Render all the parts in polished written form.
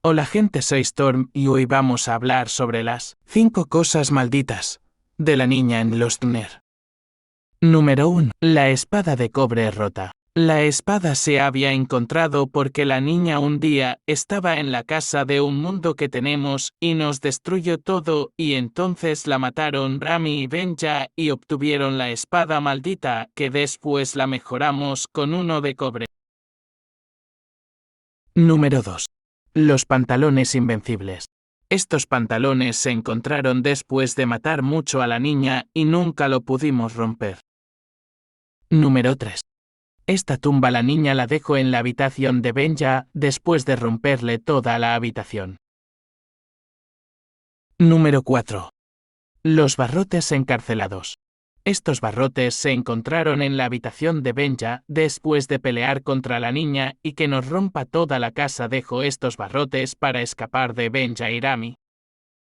Hola gente, soy Storm y hoy vamos a hablar sobre las 5 cosas malditas de la niña en Lost Runner. Número 1. La espada de cobre rota. La espada se había encontrado porque la niña un día estaba en la casa de un mundo que tenemos y nos destruyó todo y entonces la mataron Rami y Benja y obtuvieron la espada maldita que después la mejoramos con uno de cobre. Número 2. Los pantalones invencibles. Estos pantalones se encontraron después de matar mucho a la niña y nunca lo pudimos romper. Número 3. Esta tumba la niña la dejó en la habitación de Benja después de romperle toda la habitación. Número 4. Los barrotes encarcelados. Estos barrotes se encontraron en la habitación de Benja después de pelear contra la niña y que nos rompa toda la casa. Dejó estos barrotes para escapar de Benja y Rami.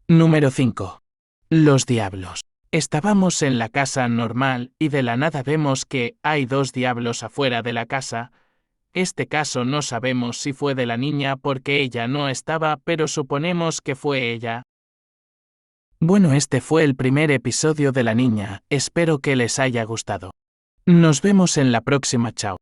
Número 5. Los diablos. Estábamos en la casa normal y de la nada vemos que hay 2 diablos afuera de la casa. Este caso no sabemos si fue de la niña porque ella no estaba, pero suponemos que fue ella. Bueno, este fue el primer episodio de La Niña, espero que les haya gustado. Nos vemos en la próxima, chao.